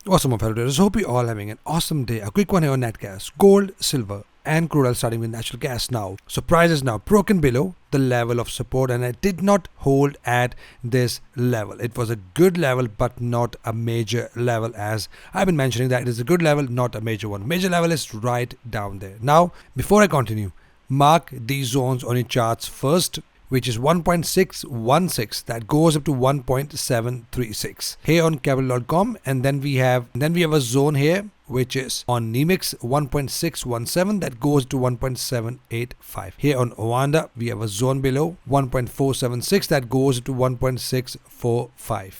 Awesome, my fellow traders. Hope you all having an awesome day. A quick one here on nat gas, gold, silver, and crude oil, starting with natural gas now. So price is now broken below the level of support, and it did not hold at this level. It was a good level, but not a major level, as I've been mentioning that it is a good level, not a major one. Major level is right down there. Now, before I continue, mark these zones on your charts first, which is 1.616 that goes up to 1.736 here on capital.com, and then we have a zone here which is on Nemix 1.617 that goes to 1.785. Here on Ovanda we have a zone below 1.476 that goes to 1.645.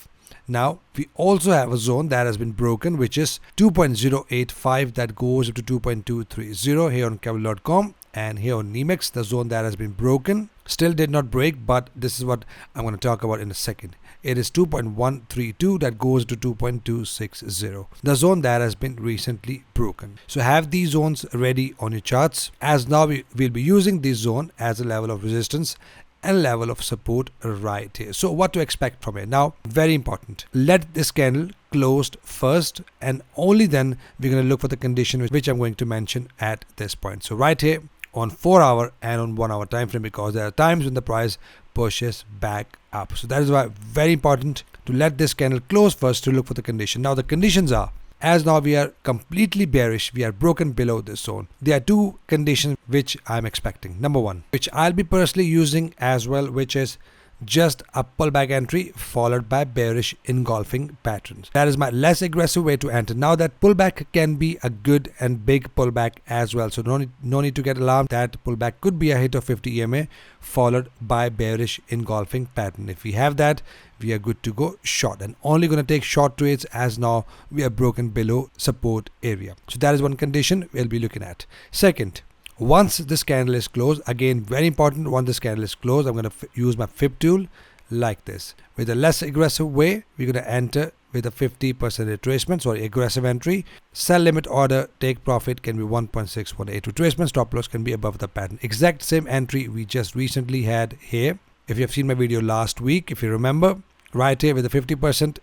Now we also have a zone that has been broken, which is 2.085 that goes up to 2.230 here on capital.com. And here on Nemix, the zone that has been broken still did not break, but this is what I'm going to talk about in a second. It is 2.132 that goes to 2.260, the zone that has been recently broken. So have these zones ready on your charts, as now we will be using this zone as a level of resistance and level of support right here. So what to expect from it? Now, very important, let this candle closed first, and only then we're going to look for the condition which I'm going to mention at this point. So right here on 4-hour and on 1-hour time frame, because there are times when the price pushes back up. So that is why very important to let this candle close first to look for the condition. Now the conditions are, as now we are completely bearish, we are broken below this zone. There are two conditions which I'm expecting. Number one, which I'll be personally using as well, which is just a pullback entry followed by bearish engulfing patterns. That is my less aggressive way to enter. Now that pullback can be a good and big pullback as well, so no need to get alarmed. That pullback could be a hit of 50 EMA followed by bearish engulfing pattern. If we have that, we are good to go short, and only going to take short trades as now we are broken below support area. So that is one condition we'll be looking at. Second, once this candle is closed, again very important, once this candle is closed, I'm going to use my FIB tool like this. With a less aggressive way, we're going to enter with a 50% retracement, aggressive entry. Sell limit order, take profit can be 1.618. Retracement stop loss can be above the pattern. Exact same entry we just recently had here. If you have seen my video last week, if you remember, right here with a 50%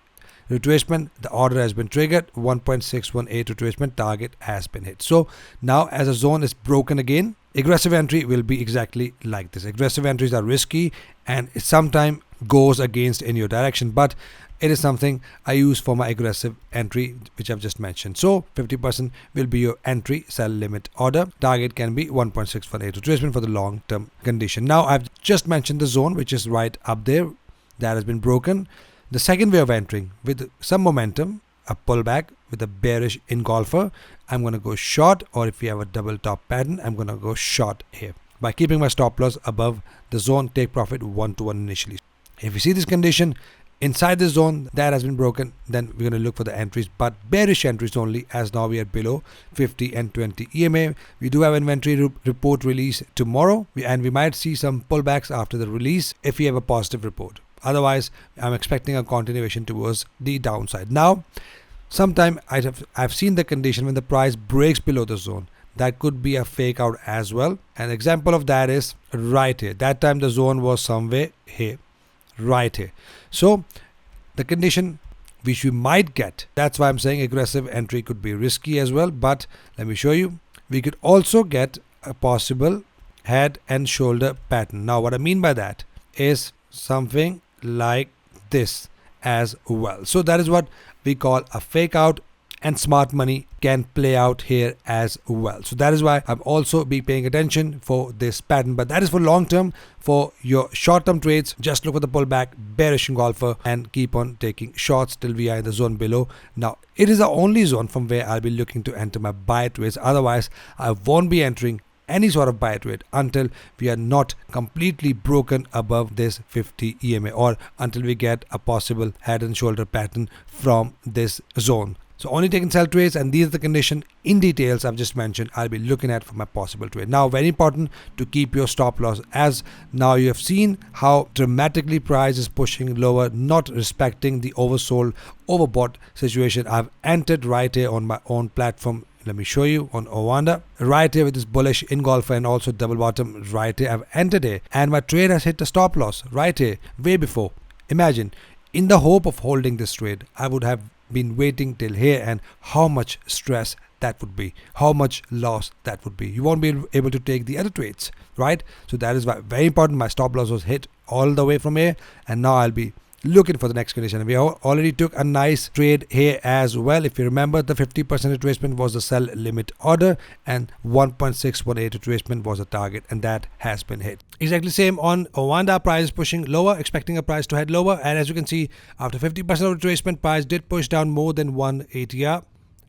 retracement, the order has been triggered, 1.618 retracement target has been hit. So now as a zone is broken again, aggressive entry will be exactly like this. Aggressive entries are risky and it sometimes goes against in your direction, but it is something I use for my aggressive entry, which I've just mentioned. So 50% will be your entry, sell limit order. Target can be 1.618 retracement for the long term condition. Now I've just mentioned the zone which is right up there that has been broken. The second way of entering, with some momentum, a pullback with a bearish engulfer, I'm going to go short, or if we have a double top pattern, I'm going to go short here by keeping my stop loss above the zone, take profit 1-to-1 initially. If you see this condition inside the zone that has been broken, then we're going to look for the entries, but bearish entries only, as now we are below 50 and 20 EMA. We do have inventory report release tomorrow, and we might see some pullbacks after the release if we have a positive report. Otherwise, I'm expecting a continuation towards the downside. Now, sometime I've seen the condition when the price breaks below the zone. That could be a fake out as well. An example of that is right here. That time the zone was somewhere here, right here. So the condition which we might get, that's why I'm saying aggressive entry could be risky as well. But let me show you, we could also get a possible head and shoulder pattern. Now what I mean by that is something like this as well. So that is what we call a fake out, and smart money can play out here as well. So that is why I'm also be paying attention for this pattern, but that is for long term. For your short term trades, just look for the pullback, bearish engulfer, and keep on taking shorts till we are in the zone below. Now it is the only zone from where I'll be looking to enter my buy trades. Otherwise I won't be entering any sort of buy trade until we are not completely broken above this 50 EMA, or until we get a possible head and shoulder pattern from this zone. So only taking sell trades, and these are the condition in details I've just mentioned I'll be looking at for my possible trade. Now very important to keep your stop loss, as now you have seen how dramatically price is pushing lower, not respecting the oversold, overbought situation. I've entered right here on my own platform. Let me show you on Ovanda, right here with this bullish engulfer and also double bottom right here. I've entered here and my trade has hit the stop loss right here way before. Imagine, in the hope of holding this trade, I would have been waiting till here, and how much stress that would be, how much loss that would be. You won't be able to take the other trades, right? So that is why very important. My stop loss was hit all the way from here, and now I'll be looking for the next condition. We already took a nice trade here as well. If you remember, the 50% retracement was the sell limit order, and 1.618 retracement was a target, and that has been hit. Exactly same on Owanda. Price is pushing lower, expecting a price to head lower, and as you can see, after 50% of retracement, price did push down more than 1 ATR,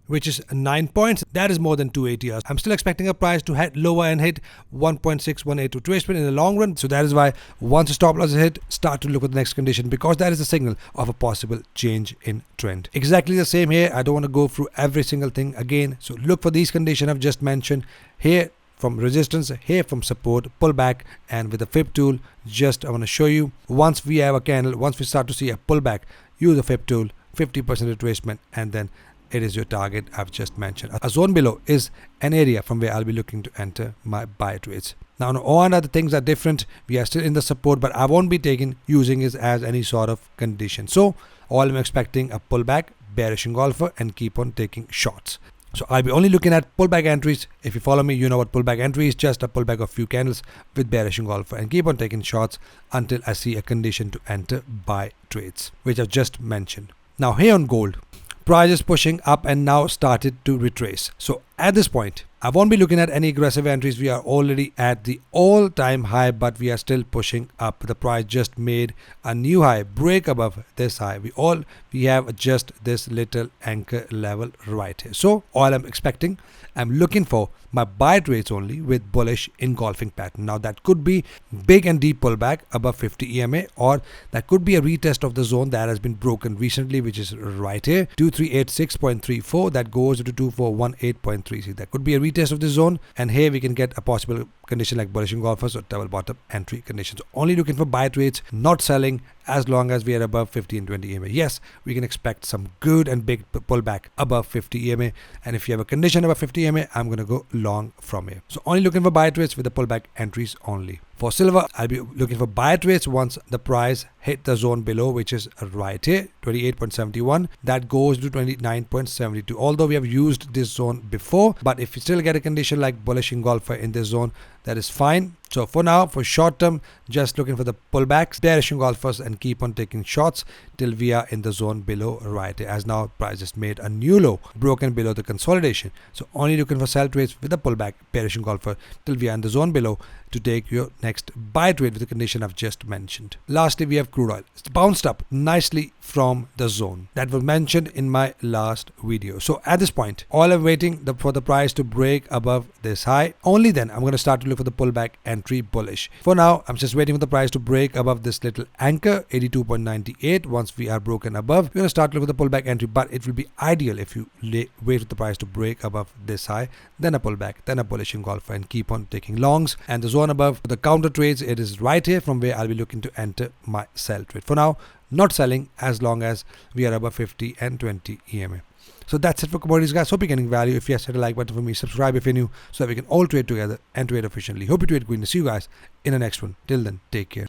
which is 9 points. That is more than 2 ATRs. I'm still expecting a price to head lower and hit 1.618 retracement in the long run. So that is why once a stop loss is hit, start to look at the next condition, because that is a signal of a possible change in trend. Exactly the same here. I don't want to go through every single thing again. So look for these conditions I've just mentioned here. From resistance, here from support, pullback, and with the fib tool, I want to show you, once we have a candle, once we start to see a pullback, use the fib tool, 50% retracement, and then it is your target I've just mentioned. A zone below is an area from where I'll be looking to enter my buy trades. Now on all other things are different. We are still in the support, but I won't be using it as any sort of condition. So all I'm expecting a pullback, bearish engulfer, and keep on taking shots. So I'll be only looking at pullback entries. If you follow me, you know what pullback entry is, just a pullback of few candles with bearish engulfer, and keep on taking shots until I see a condition to enter buy trades, which I've just mentioned. Now here on gold, price is pushing up and now started to retrace. So at this point, I won't be looking at any aggressive entries. We are already at the all-time high, but we are still pushing up. The price just made a new high, break above this high. We have just this little anchor level right here. So all I'm expecting, I'm looking for my buy trades only with bullish engulfing pattern. Now that could be big and deep pullback above 50 EMA, or that could be a retest of the zone that has been broken recently, which is right here, 2386.34. that goes to 2418.33. That could be a retest of the zone, and here we can get a possible condition like bullish engulfers or double bottom entry conditions. Only looking for buy trades, not selling, as long as we are above 50 and 20 EMA. Yes, we can expect some good and big pullback above 50 EMA, and if you have a condition above 50 EMA, I'm going to go long from here. So only looking for buy trades with the pullback entries only. For silver, I'll be looking for buy trades once the price hit the zone below, which is right here, 28.71. That goes to 29.72. Although we have used this zone before, but if you still get a condition like bullish engulfer in this zone, that is fine. So for now, for short term, just looking for the pullbacks, bearish engulfers, and keep on taking shots till we are in the zone below right here. As now price just made a new low, broken below the consolidation. So only looking for sell trades with the pullback, bearish engulfer, till we are in the zone below to take your next buy trade with the condition I've just mentioned. Lastly, we have crude oil. It's bounced up nicely from the zone that was mentioned in my last video. So at this point, all I'm waiting for the price to break above this high. Only then I'm going to start to look for the pullback entry bullish. For now, I'm just waiting for the price to break above this little anchor, 82.98. Once we are broken above, we're going to start to look for the pullback entry, but it will be ideal if you wait for the price to break above this high, then a pullback, then a bullish engulfer, and keep on taking longs. And the zone above, the counter trades, it is right here from where I'll be looking to enter my sell trade. For now, not selling as long as we are above 50 and 20 EMA. So that's it for commodities, guys. Hope you're getting value. If yes, hit a like button for me, subscribe if you're new, so that we can all trade together and trade efficiently. Hope you trade green. See you guys in the next one. Till then, take care.